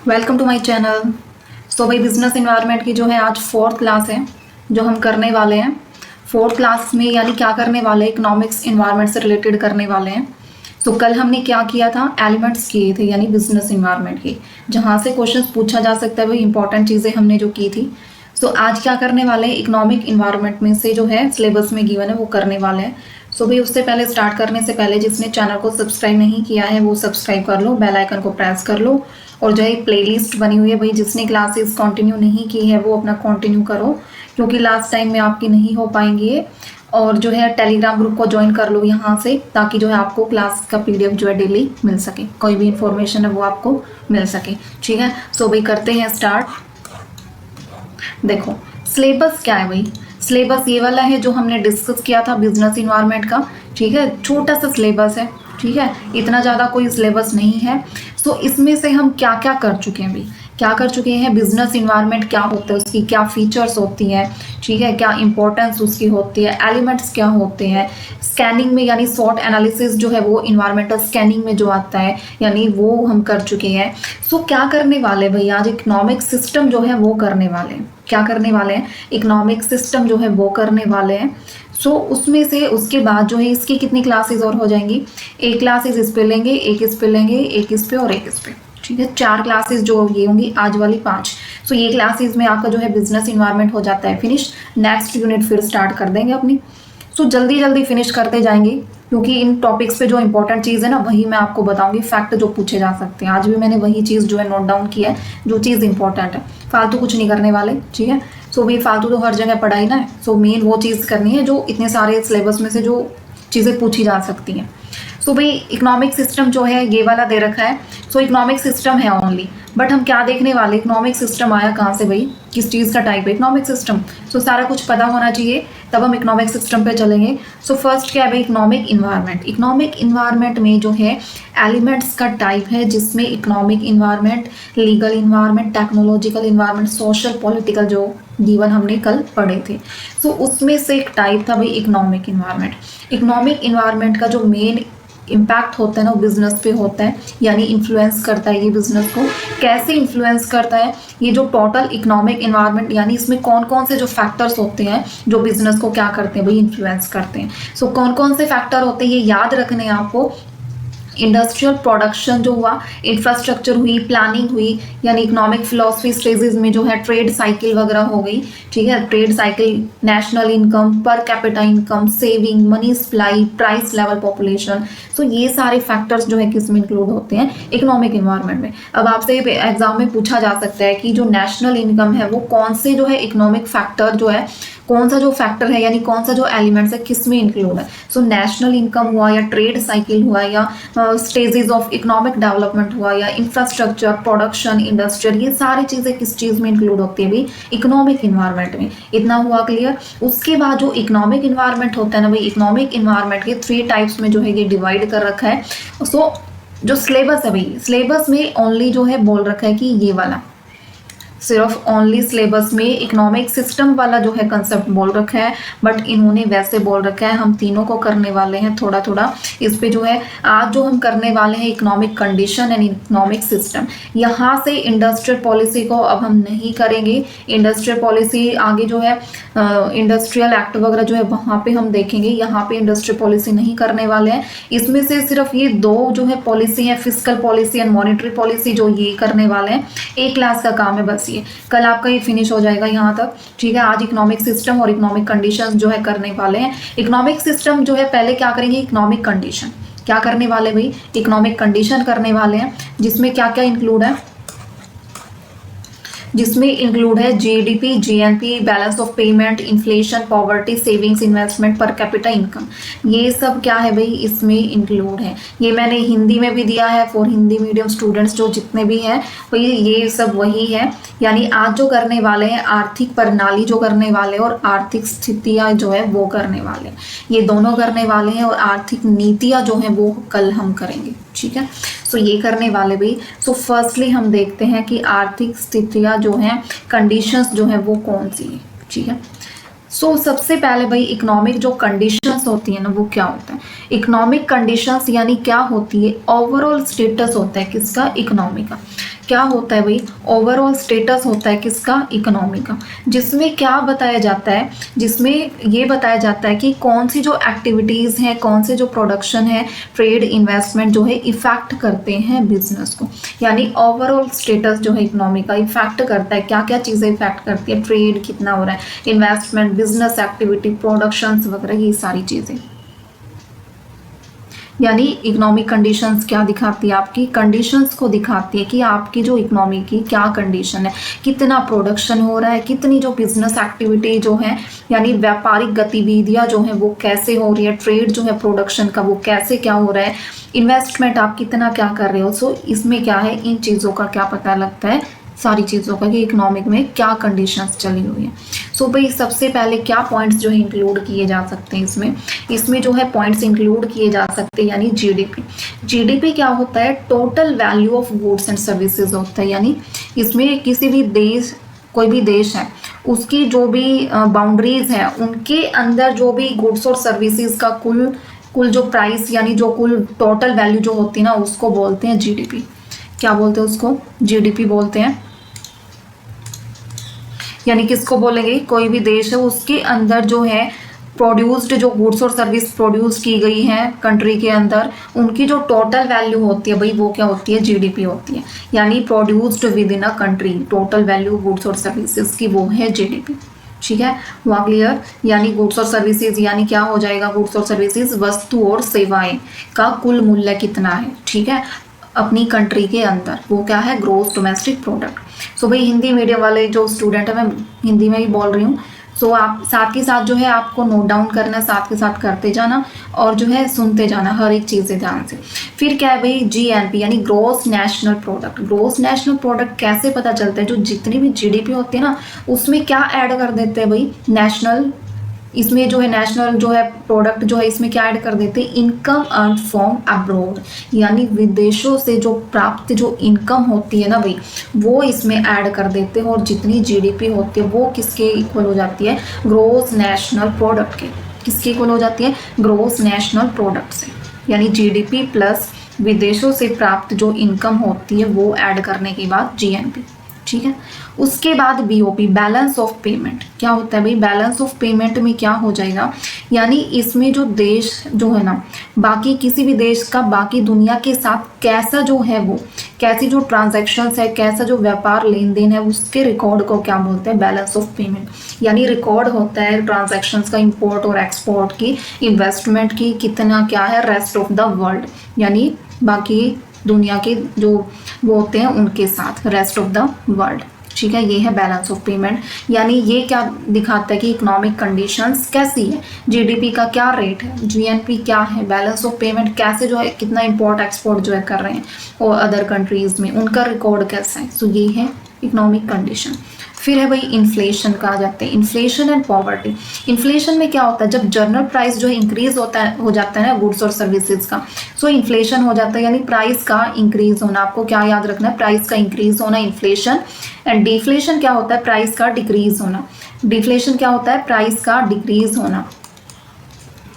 Welcome to my channel. So भाई business environment की जो है आज फोर्थ क्लास है जो हम करने वाले हैं। फोर्थ क्लास में यानी क्या करने वाले हैं, इकोनॉमिक्स इन्वायरमेंट से रिलेटेड करने वाले हैं। तो कल हमने क्या किया था, एलिमेंट्स किए थे यानी बिजनेस इन्वायरमेंट की, जहाँ से क्वेश्चंस पूछा जा सकता है, वही इंपॉर्टेंट चीज़ें हमने जो की थी। सो आज क्या करने वाले हैं, इकोनॉमिक इन्वायरमेंट में से जो है सिलेबस में गिवन है वो करने वाले हैं। सो भाई उससे पहले स्टार्ट करने से पहले जिसने चैनल को सब्सक्राइब नहीं किया है वो सब्सक्राइब कर लो, बेल आइकन को प्रेस कर लो। और जो है प्लेलिस्ट बनी हुई है भाई, जिसने क्लासेस कंटिन्यू नहीं की है वो अपना कंटिन्यू करो, क्योंकि लास्ट टाइम में आपकी नहीं हो पाएंगी। और जो है टेलीग्राम ग्रुप को ज्वाइन कर लो यहाँ से, ताकि जो है आपको क्लास का पीडीएफ जो है डेली मिल सके, कोई भी इंफॉर्मेशन है वो आपको मिल सके। ठीक है, सो भाई करते हैं स्टार्ट। देखो सिलेबस क्या है भाई, सिलेबस ये वाला है जो हमने डिस्कस किया था बिजनेस इन्वायरमेंट का। ठीक है, छोटा सा सिलेबस है, ठीक है, इतना ज़्यादा कोई सिलेबस नहीं है। सो इसमें से हम क्या क्या कर चुके हैं भाई, क्या कर चुके हैं, बिजनेस इन्वायरमेंट क्या होता है, उसकी क्या फीचर्स होती हैं, ठीक है, क्या इंपॉर्टेंस उसकी होती है, एलिमेंट्स क्या होते हैं, स्कैनिंग में यानी सॉट एनालिसिस जो है वो इन्वायरमेंटल स्कैनिंग में जो आता है यानी वो हम कर चुके हैं। सो क्या करने वाले भाई, आज इकोनॉमिक सिस्टम जो है वो करने वाले हैं। क्या करने वाले हैं, इकोनॉमिक सिस्टम जो है वो करने वाले हैं। सो उसमें से उसके बाद जो है इसकी कितनी क्लासेस और हो जाएंगी, एक क्लासेस इस पे लेंगे, एक इस पे लेंगे, एक इस पे और एक इस पे। ठीक है, 4 क्लासेस जो ये होंगी, आज वाली 5। सो ये क्लासेस में आपका जो है बिजनेस इन्वायरमेंट हो जाता है फिनिश। नेक्स्ट यूनिट फिर स्टार्ट कर देंगे अपनी। सो जल्दी जल्दी फिनिश करते जाएंगे, क्योंकि इन टॉपिक्स पे जो इंपॉर्टेंट चीज़ है ना वही मैं आपको बताऊंगी, फैक्ट जो पूछे जा सकते हैं। आज भी मैंने वही चीज़ जो है नोट डाउन किया है, जो चीज़ इंपॉर्टेंट है, फालतू कुछ नहीं करने वाले। ठीक है, सो भाई फालतू तो हर जगह पढ़ाई ना है। सो मेन वो चीज़ करनी है जो इतने सारे सिलेबस में से जो चीज़ें पूछी जा सकती हैं। सो भाई इकोनॉमिक सिस्टम जो है ये वाला दे रखा है। सो इकोनॉमिक सिस्टम है ओनली, बट हम क्या देखने वाले, इकोनॉमिक सिस्टम आया कहाँ से भाई, किस चीज़ का टाइप है इकोनॉमिक सिस्टम। सो सारा कुछ पता होना चाहिए, तब हम इकोनॉमिक सिस्टम पे चलेंगे। सो फर्स्ट क्या है भाई, इकोनॉमिक इन्वायरमेंट। इकोनॉमिक इन्वायरमेंट में जो है एलिमेंट्स का टाइप है, जिसमें economic environment, legal environment, technological environment, social political जो गिवन हमने कल पढ़े थे। सो उसमें से एक टाइप था भाई इकोनॉमिक इन्वायरमेंट। इकोनॉमिक इन्वायरमेंट का जो मेन इम्पैक्ट होता है ना वो बिजनेस पे होता है, यानी इन्फ्लुएंस करता है ये बिजनेस को। कैसे इन्फ्लुएंस करता है, ये जो टोटल इकोनॉमिक इन्वायरमेंट यानी इसमें कौन कौन से जो फैक्टर्स होते हैं जो बिजनेस को क्या करते हैं भाई, इन्फ्लुएंस करते हैं। सो कौन कौन से फैक्टर होते हैं ये याद रखने हैं आपको। इंडस्ट्रियल प्रोडक्शन जो हुआ, इंफ्रास्ट्रक्चर हुई, प्लानिंग हुई, यानी इकोनॉमिक फिलोसफी स्टेजेस में जो है ट्रेड साइकिल वगैरह हो गई। ठीक है, trade cycle, national income, per capita income, saving, money supply, price level, population. So ये सारे फैक्टर्स जो है किस में इंक्लूड होते हैं, इकोनॉमिक इन्वायरमेंट में। अब आपसे एग्जाम में पूछा जा सकता है कि जो नेशनल इनकम है वो कौन से जो है इकोनॉमिक फैक्टर जो है, कौन सा जो फैक्टर है यानी कौन सा जो एलिमेंट्स है किस में इंक्लूड है। सो नेशनल इनकम हुआ या ट्रेड साइकिल हुआ या स्टेजेस ऑफ इकोनॉमिक डेवलपमेंट हुआ या इंफ्रास्ट्रक्चर, प्रोडक्शन, इंडस्ट्रियल, ये सारी चीज़ें किस चीज़ में इंक्लूड होती है भाई, इकोनॉमिक इन्वायरमेंट में। इतना हुआ क्लियर। उसके बाद जो इकोनॉमिक इन्वायरमेंट होता है ना भाई, इकोनॉमिक इन्वायरमेंट के 3 टाइप्स में जो है ये डिवाइड कर रखा है। सो जो सिलेबस है भाई, सिलेबस में ओनली जो है बोल रखा है कि ये वाला, सिर्फ ओनली सिलेबस में इकोनॉमिक सिस्टम वाला जो है कंसेप्ट बोल रखा है, बट इन्होंने वैसे बोल रखा है हम तीनों को करने वाले हैं थोड़ा थोड़ा। इस पे जो है आज जो हम करने वाले हैं economic condition and economic system. यहाँ से इंडस्ट्रियल पॉलिसी को अब हम नहीं करेंगे। इंडस्ट्रियल पॉलिसी आगे जो है इंडस्ट्रियल एक्ट वगैरह जो है वहाँ पे हम देखेंगे, यहाँ पे इंडस्ट्रियल पॉलिसी नहीं करने वाले हैं। इसमें से सिर्फ ये 2 जो है पॉलिसी है, fiscal policy and monetary policy, जो ये करने वाले हैं। एक क्लास का काम है बस, ये कल आपका ये फिनिश हो जाएगा यहाँ तक। ठीक है, आज इकोनॉमिक सिस्टम और इकोनॉमिक कंडीशंस जो है करने वाले हैं। इकोनॉमिक सिस्टम जो है पहले क्या करेंगे, इकोनॉमिक कंडीशन क्या करने वाले भाई, इकोनॉमिक कंडीशन करने वाले हैं, जिसमें क्या क्या इंक्लूड है, जिसमें इंक्लूड है GDP, GNP, balance of payment, inflation, poverty, savings, investment, पर कैपिटा इनकम। ये सब क्या है भाई, इसमें इंक्लूड है। ये मैंने हिंदी में भी दिया है फॉर हिंदी मीडियम स्टूडेंट्स जो जितने भी हैं भाई, ये सब वही है। यानी आज जो करने वाले हैं आर्थिक प्रणाली जो करने वाले हैं और आर्थिक स्थितियाँ जो है वो करने वाले हैं, ये दोनों करने वाले हैं। और आर्थिक नीतियाँ जो हैं वो कल हम करेंगे। ठीक है, सो ये करने वाले भी। सो फर्स्टली हम देखते हैं कि आर्थिक स्थितियाँ जो हैं, कंडीशंस जो हैं वो कौन सी है। ठीक है, सो सबसे पहले भाई इकोनॉमिक जो कंडीशंस होती है ना वो क्या होता है, इकोनॉमिक कंडीशंस यानी क्या होती है, ओवरऑल स्टेटस होता है किसका, इकोनॉमी का। क्या होता है भाई, ओवरऑल स्टेटस होता है किसका, इकोनॉमी का, जिसमें क्या बताया जाता है, जिसमें ये बताया जाता है कि कौन सी जो एक्टिविटीज़ हैं, कौन से जो प्रोडक्शन है, ट्रेड, इन्वेस्टमेंट जो है इफेक्ट करते हैं बिजनेस को। यानी ओवरऑल स्टेटस जो है इकोनॉमी का इफेक्ट करता है, क्या क्या चीज़ें इफेक्ट करती है, ट्रेड कितना हो रहा है, इन्वेस्टमेंट, बिजनेस एक्टिविटी, प्रोडक्शंस वगैरह, ये सारी चीज़ें। यानी इकोनॉमिक कंडीशंस क्या दिखाती है, आपकी कंडीशंस को दिखाती है कि आपकी जो इकोनॉमी की क्या कंडीशन है, कितना प्रोडक्शन हो रहा है, कितनी जो बिजनेस एक्टिविटी जो है यानी व्यापारिक गतिविधियां जो है वो कैसे हो रही है, ट्रेड जो है प्रोडक्शन का वो कैसे क्या हो रहा है, इन्वेस्टमेंट आप कितना क्या कर रहे हो। सो इसमें क्या है, इन चीज़ों का क्या पता लगता है, सारी चीज़ों का कि इकोनॉमिक में क्या कंडीशंस चली हुई है। सो भाई सबसे पहले क्या पॉइंट्स जो है इंक्लूड किए जा सकते हैं इसमें जो है पॉइंट्स इंक्लूड किए जा सकते हैं, यानी जीडीपी। जीडीपी क्या होता है, total value of goods and services होता है। यानी इसमें किसी भी देश, कोई भी देश है, उसकी जो भी बाउंड्रीज है, उनके अंदर जो भी गुड्स और सर्विसेज का कुल जो प्राइस यानी जो कुल टोटल वैल्यू जो होती है ना, उसको बोलते हैं जीडीपी। क्या बोलते हैं उसको, जीडीपी बोलते हैं। यानी किसको बोलेंगे, कोई भी देश है उसके अंदर जो है प्रोड्यूस्ड जो गुड्स और सर्विस प्रोड्यूस की गई है कंट्री के अंदर, उनकी जो टोटल वैल्यू होती है भाई वो क्या होती है, जीडीपी होती है। यानी produced within a country, total value goods और सर्विसेज की वो है जीडीपी। ठीक है, हुआ क्लियर। यानी गुड्स और सर्विसेज यानी क्या हो जाएगा, गुड्स और सर्विसेज वस्तु और सेवाएं का कुल मूल्य कितना है, ठीक है, अपनी कंट्री के अंदर, वो क्या है, ग्रोस डोमेस्टिक प्रोडक्ट। सो भाई हिंदी मीडियम वाले जो स्टूडेंट है, मैं हिंदी में ही बोल रही हूँ, सो आप साथ के साथ जो है आपको नोट डाउन करना, साथ के साथ करते जाना और जो है सुनते जाना हर एक चीज़ें ध्यान से। फिर क्या है भाई, जीएनपी यानी gross national product. Gross national product कैसे पता चलता है, जो जितनी भी जीडीपी होती है ना, उसमें क्या ऐड कर देते हैं भाई, नेशनल, इसमें जो है नेशनल जो है प्रोडक्ट जो है इसमें क्या ऐड कर देते हैं, इनकम अर्न फ्रॉम अब्रोड, यानी विदेशों से जो प्राप्त जो इनकम होती है ना भाई, वो इसमें ऐड कर देते हैं। और जितनी जीडीपी होती है वो किसके इक्वल हो जाती है, ग्रोस नेशनल प्रोडक्ट के। किसके इक्वल हो जाती है, ग्रोस नेशनल प्रोडक्ट से। यानी जीडीपी प्लस विदेशों से प्राप्त जो इनकम होती है वो ऐड करने के बाद जीएनपी। ठीक है, उसके बाद बीओपी, बैलेंस ऑफ पेमेंट। क्या होता है भाई, बैलेंस ऑफ पेमेंट में क्या हो जाएगा, यानी इसमें जो देश जो है ना, बाकी किसी भी देश का बाकी दुनिया के साथ कैसा जो है वो, कैसी जो ट्रांजैक्शंस है, कैसा जो व्यापार लेन देन है, उसके रिकॉर्ड को क्या बोलते हैं, बैलेंस ऑफ पेमेंट। यानी रिकॉर्ड होता है ट्रांजैक्शंस का, इंपोर्ट और एक्सपोर्ट की, इन्वेस्टमेंट की, कितना क्या है रेस्ट ऑफ द वर्ल्ड, यानी बाकी दुनिया के जो वो होते हैं उनके साथ, रेस्ट ऑफ द वर्ल्ड। ठीक है, ये है बैलेंस ऑफ पेमेंट। यानी ये क्या दिखाता है कि इकोनॉमिक कंडीशंस कैसी है, जीडीपी का क्या रेट है, जीएनपी क्या है, बैलेंस ऑफ पेमेंट कैसे जो है, कितना इंपोर्ट एक्सपोर्ट जो है कर रहे हैं और अदर कंट्रीज में, उनका रिकॉर्ड कैसा है। सो ये है इकोनॉमिक कंडीशन। फिर है भाई इन्फ्लेशन कहा जाता है, इन्फ्लेशन एंड पॉवर्टी। इन्फ्लेशन में क्या होता है, जब जनरल प्राइस जो है इंक्रीज हो जाता है ना गुड्स और सर्विसेज का, सो इन्फ्लेशन हो जाता है, यानी प्राइस का इंक्रीज होना। आपको क्या याद रखना है, प्राइस का इंक्रीज होना इन्फ्लेशन। एंड डिफ्लेशन क्या होता है, प्राइस का डिक्रीज होना। डिफ्लेशन क्या होता है, प्राइस का डिक्रीज होना।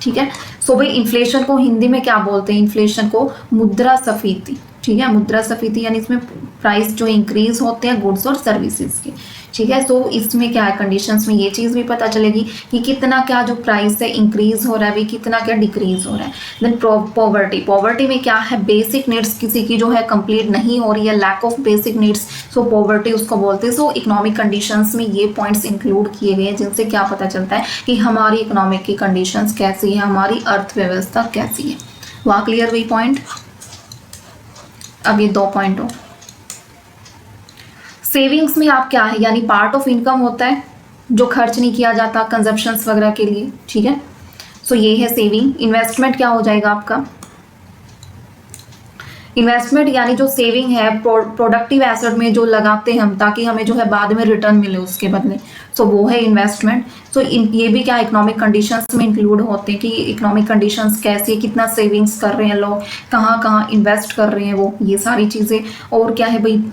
ठीक है, सो भाई इन्फ्लेशन को हिंदी में क्या बोलते हैं, इन्फ्लेशन को मुद्रास्फीति। ठीक है, मुद्रास्फीति यानी इसमें प्राइस जो इंक्रीज होते हैं गुड्स और सर्विसेज के। ठीक है, सो इसमें क्या है, कंडीशंस में ये चीज़ भी पता चलेगी कि कितना क्या जो प्राइस है इंक्रीज हो रहा है, भी कितना क्या डिक्रीज हो रहा है। देन पॉवर्टी, पॉवर्टी में क्या है, बेसिक नीड्स किसी की जो है कंप्लीट नहीं हो रही है, lack of basic needs, so poverty उसको बोलते हैं। सो इकोनॉमिक कंडीशंस में ये पॉइंट्स इंक्लूड किए गए हैं जिनसे क्या पता चलता है कि हमारी इकोनॉमिक की कंडीशंस कैसी है, हमारी अर्थव्यवस्था कैसी है। वहाँ क्लियर हुई पॉइंट। अब ये 2 पॉइंट हो। सेविंग्स में आप क्या है, यानी पार्ट ऑफ इनकम होता है जो खर्च नहीं किया जाता कंजप्शंस वगैरह के लिए। ठीक है, सो ये है सेविंग। इन्वेस्टमेंट क्या हो जाएगा आपका, इन्वेस्टमेंट यानी जो सेविंग है प्रोडक्टिव एसेट में जो लगाते हैं हम ताकि हमें जो है बाद में रिटर्न मिले उसके बदले, सो वो है इन्वेस्टमेंट। सो ये भी क्या इकोनॉमिक कंडीशंस में इंक्लूड होते हैं कि इकोनॉमिक कंडीशंस कैसी है, कितना सेविंग्स कर रहे हैं लोग, कहाँ कहाँ इन्वेस्ट कर रहे हैं वो, ये सारी चीज़ें। और क्या है भाई,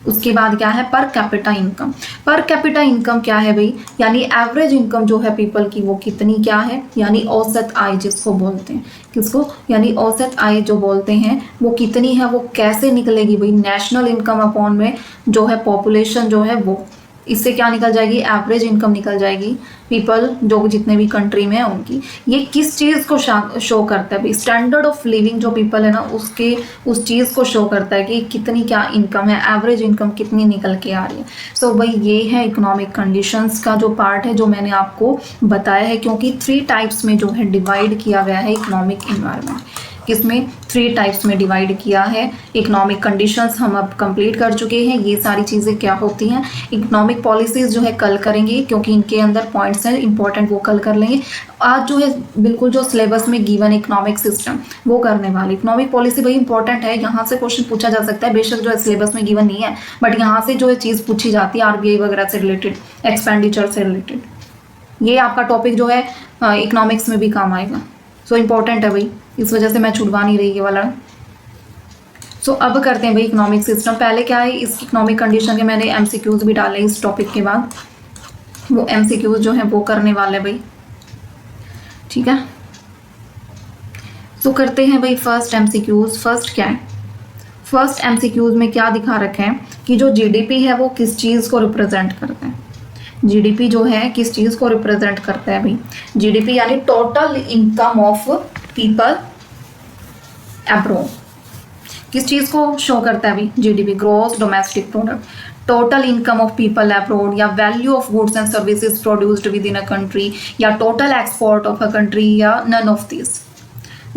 उसके बाद क्या है पर capita income. Per capita income क्या है भाई, यानी एवरेज इनकम जो है पीपल की वो कितनी क्या है, यानी औसत आय जिसको बोलते हैं, किसको, यानी औसत आय जो बोलते हैं वो कितनी है, वो कैसे निकलेगी भाई, नेशनल इनकम अपॉन में जो है पॉपुलेशन जो है वो, इससे क्या निकल जाएगी, एवरेज इनकम निकल जाएगी पीपल जो जितने भी कंट्री में है उनकी। ये किस चीज़ को शो करता है भाई, स्टैंडर्ड ऑफ लिविंग जो पीपल है ना उसके उस चीज़ को शो करता है कि कितनी क्या इनकम है, एवरेज इनकम कितनी निकल के आ रही है। सो भाई ये है इकोनॉमिक कंडीशंस का जो पार्ट है जो मैंने आपको बताया है, क्योंकि 3 टाइप्स में जो है डिवाइड किया गया है इकोनॉमिक इन्वायरमेंट। किसमें, 3 टाइप्स में डिवाइड किया है। इकोनॉमिक कंडीशंस हम अब कंप्लीट कर चुके हैं, ये सारी चीज़ें क्या होती हैं। इकोनॉमिक पॉलिसीज़ जो है कल करेंगे, क्योंकि इनके अंदर पॉइंट्स हैं इंपॉर्टेंट, वो कल कर लेंगे। आज जो है बिल्कुल जो सिलेबस में गिवन इकोनॉमिक सिस्टम वो करने वाले। इकोनॉमिक पॉलिसी भाई इंपॉर्टेंट है, यहाँ से क्वेश्चन पूछा जा सकता है, बेशक जो है सिलेबस में गिवन नहीं है, बट यहाँ से जो है चीज़ पूछी जाती है आरबीआई वगैरह से रिलेटेड, एक्सपेंडिचर से रिलेटेड। ये आपका टॉपिक जो है इकोनॉमिक्स में भी काम आएगा। सो इम्पॉर्टेंट है भाई, इस वजह से मैं छुड़वा नहीं रही ये वाला। सो अब करते हैं भाई इकोनॉमिक सिस्टम। पहले क्या है, इस इकोनॉमिक कंडीशन के मैंने एमसीक्यूज भी डाले इस टॉपिक के बाद, वो एमसीक्यूज जो है वो करने वाले भाई, ठीक है। सो करते हैं भाई फर्स्ट एमसीक्यूज। फर्स्ट क्या है, फर्स्ट एमसीक्यूज में क्या दिखा रखे हैं कि जो जीडीपी है वो किस चीज़ को रिप्रेजेंट करता है। जीडीपी जो है किस चीज़ को रिप्रेजेंट करता है भाई, जीडीपी यानी total income of people abroad. किस चीज़ को शो करता है भाई, GDP, gross domestic product, total income of people abroad, या value of goods and services produced within a country, या total export of a country, या नन ऑफ दिस।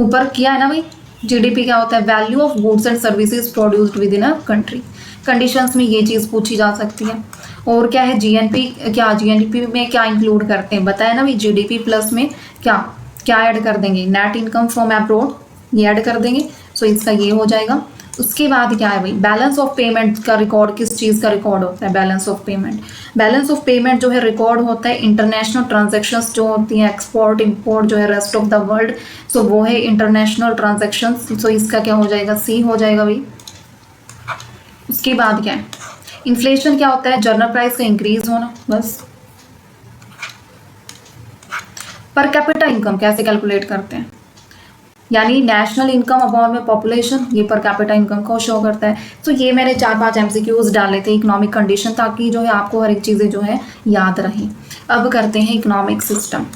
ऊपर किया है ना भाई, जीडीपी क्या होता है, value of goods and services produced within a country. Conditions में ये चीज़ पूछी जा सकती है। और क्या है जीएनपी, क्या जीएनपी में क्या इंक्लूड करते हैं, बताया ना भाई, जीडीपी प्लस में क्या क्या ऐड कर देंगे, नेट इनकम फ्रॉम अब्रॉड, ये ऐड कर देंगे। सो इसका ये हो जाएगा। उसके बाद क्या है भाई, बैलेंस ऑफ पेमेंट का रिकॉर्ड किस चीज़ का रिकॉर्ड होता है, balance of payment. Balance of payment जो है रिकॉर्ड होता है इंटरनेशनल ट्रांजेक्शन्स जो होती हैं, एक्सपोर्ट इंपोर्ट जो है रेस्ट ऑफ द वर्ल्ड। सो वो है इंटरनेशनल ट्रांजेक्शन्स। सो इसका क्या हो जाएगा, सी हो जाएगा भाई। उसके बाद क्या है, इन्फ्लेशन क्या होता है, जनरल प्राइस का इंक्रीज होना, बस। पर कैपिटा इनकम कैसे कैलकुलेट करते हैं, यानी नेशनल इनकम अपॉन में पॉपुलेशन, ये पर कैपिटा इनकम को शो करता है। तो ये मैंने 4-5 एमसीक्यूज डाले थे इकोनॉमिक कंडीशन, ताकि जो है आपको हर एक चीज़ें जो है याद रहें। अब करते हैं इकोनॉमिक सिस्टम,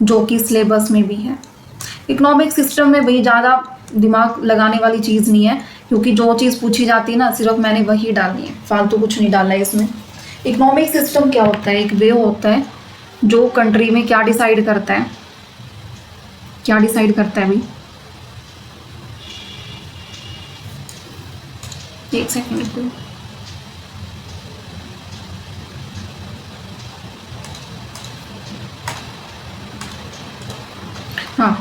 जो कि सिलेबस में भी है। इकोनॉमिक सिस्टम में भाई ज़्यादा दिमाग लगाने वाली चीज़ नहीं है, क्योंकि जो चीज़ पूछी जाती है ना सिर्फ मैंने वही डालनी है, फालतू कुछ नहीं डालना है इसमें। इकोनॉमिक सिस्टम क्या होता है, एक वे होता है जो कंट्री में क्या डिसाइड करता है, क्या डिसाइड करता है भाई, एक सेकंड। हाँ,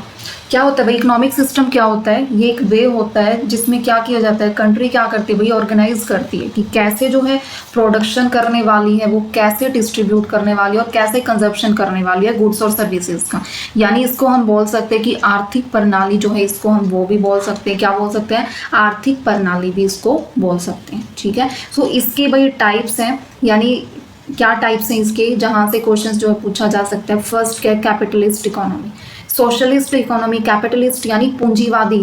क्या होता है भाई, इकोनॉमिक सिस्टम क्या होता है, ये एक वे होता है जिसमें क्या किया जाता है, कंट्री क्या करती है भाई, ऑर्गेनाइज करती है कि कैसे जो है प्रोडक्शन करने वाली है, वो कैसे डिस्ट्रीब्यूट करने वाली है, और कैसे कंजप्शन करने वाली है गुड्स और सर्विसेज का। यानी इसको हम बोल सकते हैं कि आर्थिक प्रणाली जो है, इसको हम वो भी बोल सकते हैं, क्या बोल सकते हैं, आर्थिक प्रणाली भी इसको बोल सकते हैं, ठीक है। सो इसके भाई टाइप्स हैं, यानी क्या टाइप्स हैं इसके, जहाँ से क्वेश्चन जो है पूछा जा सकता है। फर्स्ट क्या है, capitalist economy, socialist economy, capitalist यानी पूंजीवादी,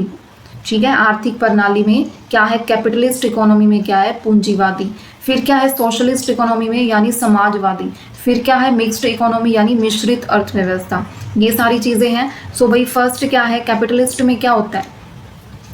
ठीक है। आर्थिक प्रणाली में क्या है, कैपिटलिस्ट इकोनॉमी में क्या है, पूंजीवादी। फिर क्या है, सोशलिस्ट इकोनॉमी में यानी समाजवादी। फिर क्या है, मिक्स्ड इकोनॉमी यानी मिश्रित अर्थव्यवस्था। ये सारी चीज़ें हैं। सो भाई फर्स्ट क्या है, कैपिटलिस्ट में क्या होता है,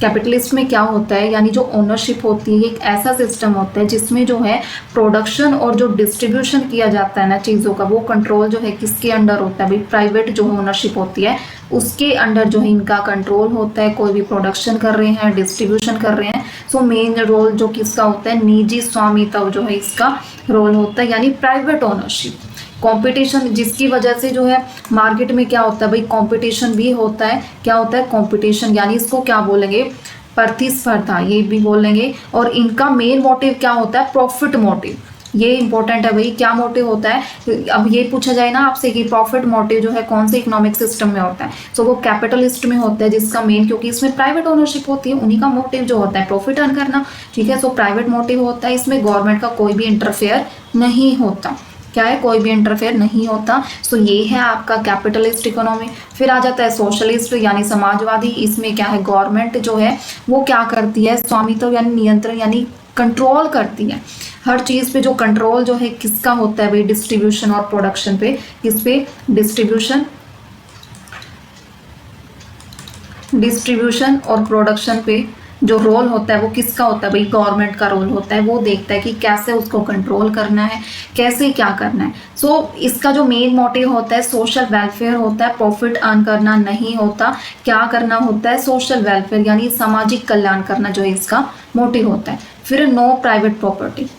कैपिटलिस्ट में क्या होता है, यानी जो ओनरशिप होती है, एक ऐसा सिस्टम होता है जिसमें जो है प्रोडक्शन और जो डिस्ट्रीब्यूशन किया जाता है ना चीज़ों का, वो कंट्रोल जो है किसके अंडर होता है भाई, प्राइवेट जो ओनरशिप होती है उसके अंडर जो है इनका कंट्रोल होता है। कोई भी प्रोडक्शन कर रहे हैं, डिस्ट्रीब्यूशन कर रहे हैं, सो मेन रोल जो किसका होता है, निजी स्वामित्व जो है इसका रोल होता है, यानी प्राइवेट ओनरशिप। कंपटीशन जिसकी वजह से जो है मार्केट में क्या होता है भाई, कंपटीशन भी होता है। क्या होता है, कंपटीशन, यानी इसको क्या बोलेंगे, प्रतिस्पर्धा, ये भी बोलेंगे। और इनका मेन मोटिव क्या होता है, प्रॉफिट मोटिव। ये इंपॉर्टेंट है भाई, क्या मोटिव होता है। अब ये पूछा जाए ना आपसे कि प्रॉफिट मोटिव जो है कौन से इकोनॉमिक सिस्टम में होता है, सो वो कैपिटलिस्ट में होता है, जिसका मेन, क्योंकि इसमें प्राइवेट ओनरशिप होती है, उन्हीं का मोटिव जो होता है प्रॉफिट अर्न करना, ठीक है। सो प्राइवेट मोटिव होता है, इसमें गवर्नमेंट का कोई भी इंटरफेयर नहीं होता। क्या है, कोई भी इंटरफेयर नहीं होता। सो ये है आपका कैपिटलिस्ट इकोनॉमी। फिर आ जाता है सोशलिस्ट यानी समाजवादी। इसमें क्या है, गवर्नमेंट जो है वो क्या करती है, स्वामित्व यानी नियंत्रण यानी कंट्रोल करती है हर चीज़ पे। जो कंट्रोल जो है किसका होता है भाई, डिस्ट्रीब्यूशन और प्रोडक्शन पे। किस पे, डिस्ट्रीब्यूशन और प्रोडक्शन पे जो रोल होता है वो किसका होता है भाई, गवर्नमेंट का रोल होता है। वो देखता है कि कैसे उसको कंट्रोल करना है, कैसे क्या करना है। सो इसका जो मेन मोटिव होता है सोशल वेलफेयर होता है, प्रॉफिट अर्न करना नहीं होता। क्या करना होता है, सोशल वेलफेयर यानी सामाजिक कल्याण करना जो है इसका मोटिव होता है। फिर नो प्राइवेट प्रॉपर्टी,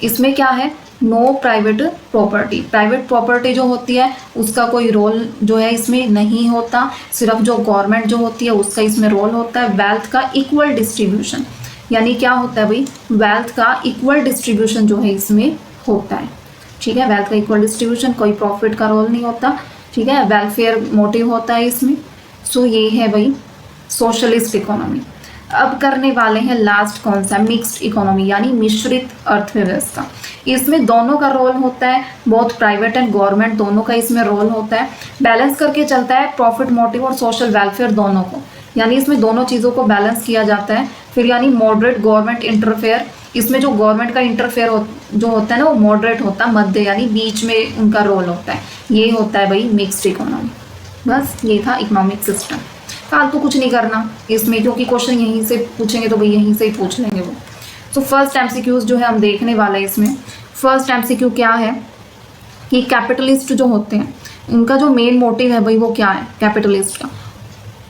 इसमें क्या है, no private property. Private property जो होती है उसका कोई रोल जो है इसमें नहीं होता, सिर्फ जो गवर्नमेंट जो होती है उसका इसमें रोल होता है। वेल्थ का इक्वल डिस्ट्रीब्यूशन यानी क्या होता है भाई, वेल्थ का इक्वल डिस्ट्रीब्यूशन जो है इसमें होता है, ठीक है। वेल्थ का इक्वल डिस्ट्रीब्यूशन, कोई प्रॉफिट का रोल नहीं होता, ठीक है। वेलफेयर मोटिव होता है इसमें। सो ये है भाई सोशलिस्ट इकोनॉमी। अब करने वाले हैं लास्ट कौन सा, मिक्स्ड इकोनॉमी यानी मिश्रित अर्थव्यवस्था। इसमें दोनों का रोल होता है, बहुत प्राइवेट एंड गवर्नमेंट दोनों का इसमें रोल होता है। बैलेंस करके चलता है प्रॉफिट मोटिव और सोशल वेलफेयर दोनों को, यानी इसमें दोनों चीज़ों को बैलेंस किया जाता है। फिर यानी मॉडरेट गवर्नमेंट इंटरफेयर, इसमें जो गवर्नमेंट का इंटरफेयर जो होता है ना वो मॉडरेट होता है, मध्य यानी बीच में उनका रोल होता है। ये होता है भाई मिक्स्ड इकोनॉमी। बस ये था इकोनॉमिक सिस्टम। फालतू कुछ नहीं करना इसमें, क्योंकि क्वेश्चन यहीं से पूछेंगे तो भाई यहीं से ही पूछ लेंगे वो। तो फर्स्ट एमसीक्यूज जो है हम देखने वाले हैं इसमें। फर्स्ट एमसीक्यू क्या है कि कैपिटलिस्ट जो होते हैं उनका जो मेन मोटिव है भाई वो क्या है, कैपिटलिस्ट का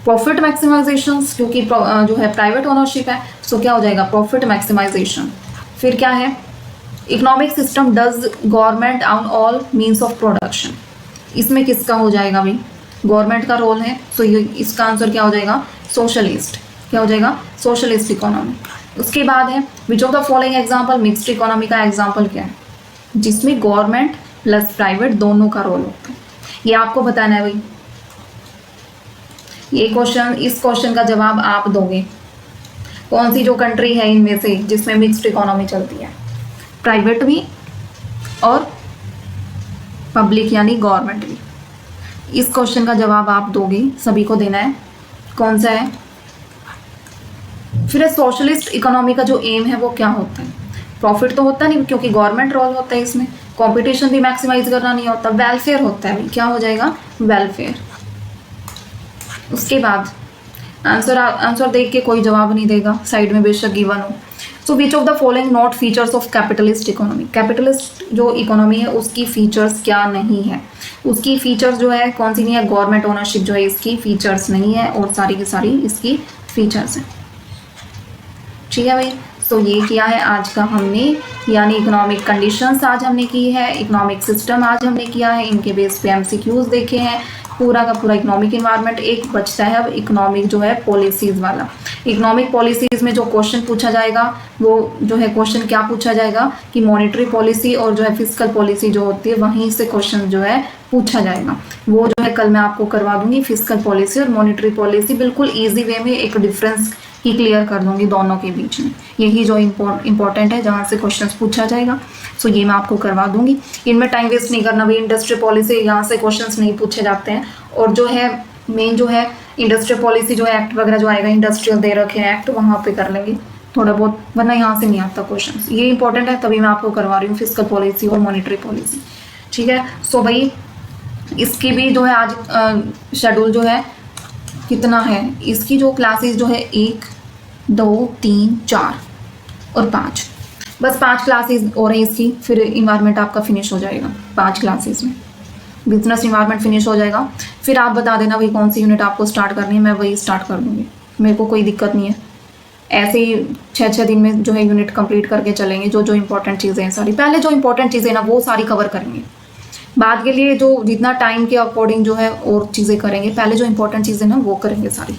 प्रॉफिट मैक्सिमाइजेशन, क्योंकि जो है प्राइवेट ओनरशिप है, सो क्या हो जाएगा, प्रॉफिट मैक्सिमाइजेशन। फिर क्या है, economic system does government on all means of production, इसमें किसका हो जाएगा भाई, गवर्नमेंट का रोल है। सो ये इसका आंसर क्या हो जाएगा, सोशलिस्ट। क्या हो जाएगा, सोशलिस्ट इकोनॉमी। उसके बाद है विच of the following example, mixed economy का एग्जाम्पल क्या है, जिसमें गवर्नमेंट प्लस प्राइवेट दोनों का रोल होता है। ये आपको बताना है भाई। ये क्वेश्चन, इस क्वेश्चन का जवाब आप दोगे। कौन सी जो कंट्री है इनमें से जिसमें मिक्स्ड इकोनॉमी चलती है, प्राइवेट भी और पब्लिक यानी गवर्नमेंट भी। इस क्वेश्चन का जवाब आप दोगे, सभी को देना है। कौन सा है, फिर सोशलिस्ट इकोनॉमी का जो एम है वो क्या होता है, प्रॉफिट तो होता नहीं क्योंकि गवर्नमेंट रोल होता है इसमें, कंपटीशन भी मैक्सिमाइज करना नहीं होता, वेलफेयर होता है। क्या हो जाएगा, वेलफेयर। उसके बाद आंसर देख के कोई जवाब नहीं देगा, साइड में बेशक गिवन हो। So which of the following not features of capitalist economy, capitalist जो इकोनॉमी है उसकी फीचर्स क्या नहीं है, उसकी फीचर्स जो है कौन सी नहीं है, गवर्नमेंट ओनरशिप जो है इसकी फीचर्स नहीं है और सारी की सारी इसकी फीचर्स हैं। ठीक है भाई, तो ये किया है आज का हमने, यानी इकोनॉमिक कंडीशंस आज हमने की है, इकोनॉमिक सिस्टम आज हमने किया है, इनके बेस पे एमसीक्यूज देखे हैं, पूरा का पूरा इकोनॉमिक इन्वायरमेंट। एक बचता है अब इकोनॉमिक जो है पॉलिसीज वाला। इकोनॉमिक पॉलिसीज में जो क्वेश्चन पूछा जाएगा वो जो है क्वेश्चन क्या पूछा जाएगा कि मॉनेटरी पॉलिसी और जो है फिस्कल पॉलिसी जो होती है वहीं से क्वेश्चन जो है पूछा जाएगा। वो जो है कल मैं आपको करवा दूंगी, फिस्कल पॉलिसी और मॉनेटरी पॉलिसी बिल्कुल ईजी वे में एक डिफरेंस ही क्लियर कर दूंगी दोनों के बीच में। यही जो इम्पोर्टेंट है जहाँ से क्वेश्चंस पूछा जाएगा, सो ये मैं आपको करवा दूंगी। इनमें टाइम वेस्ट नहीं करना भाई, इंडस्ट्रियल पॉलिसी यहाँ से क्वेश्चंस नहीं पूछे जाते हैं। और जो है मेन जो है इंडस्ट्रियल पॉलिसी जो है एक्ट वगैरह जो आएगा, इंडस्ट्रियल दे रखे हैं एक्ट, वहाँ पे कर लेंगे थोड़ा बहुत, वरना यहाँ से नहीं आता क्वेश्चन। ये इंपॉर्टेंट है तभी मैं आपको करवा रही हूँ फिस्कल पॉलिसी और मॉनेटरी पॉलिसी। ठीक है, सो भाई इसकी भी जो है आज शेड्यूल जो है कितना है, इसकी जो क्लासेस जो है 1 2 3 4 और 5, बस 5 क्लासेस हो रही हैं इसकी, फिर इन्वायरमेंट आपका फिनिश हो जाएगा 5 क्लासेस में, बिजनेस इन्वायरमेंट फिनिश हो जाएगा। फिर आप बता देना भाई कौन सी यूनिट आपको स्टार्ट करनी है, मैं वही स्टार्ट कर दूँगी, मेरे को कोई दिक्कत नहीं है। ऐसे ही 6-6 दिन में जो है यूनिट कंप्लीट करके चलेंगे। जो जो इंपॉर्टेंट चीज़ें हैं सारी, पहले जो इंपॉर्टेंट चीज़ें ना वो सारी कवर करेंगे, बाद के लिए जो जितना टाइम के अकॉर्डिंग जो है और चीज़ें करेंगे, पहले जो इंपॉर्टेंट चीज़ें ना वो करेंगे सारी।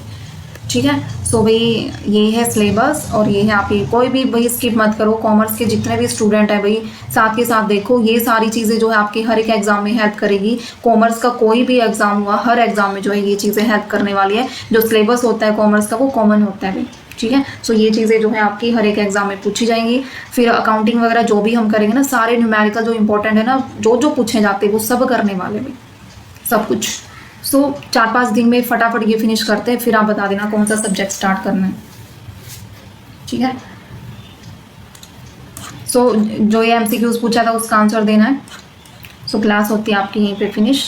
ठीक है। सो भाई ये है सिलेबस और ये है आपकी, कोई भी भाई स्किप मत करो। कॉमर्स के जितने भी स्टूडेंट हैं भाई साथ के साथ देखो, ये सारी चीज़ें जो है आपके हर एक एग्जाम में हेल्प करेगी। कॉमर्स का कोई भी एग्जाम हुआ, हर एग्जाम में जो है ये चीज़ें हेल्प करने वाली है। जो सिलेबस होता है कॉमर्स का वो कॉमन होता है भाई, ठीक है। सो ये चीज़ें जो है आपकी हर एक एग्जाम में पूछी जाएंगी। फिर अकाउंटिंग वगैरह जो भी हम करेंगे ना, सारे न्यूमेरिकल जो इंपॉर्टेंट है ना, जो जो पूछे जाते हैं वो सब करने वाले भाई, सब कुछ। सो 4-5 दिन में फटाफट ये फिनिश करते हैं, फिर आप बता देना कौन सा सब्जेक्ट स्टार्ट करना है, ठीक है। सो जो ये MCQs पूछा था उसका आंसर देना है। सो क्लास होती है आपकी यहीं पे फिनिश।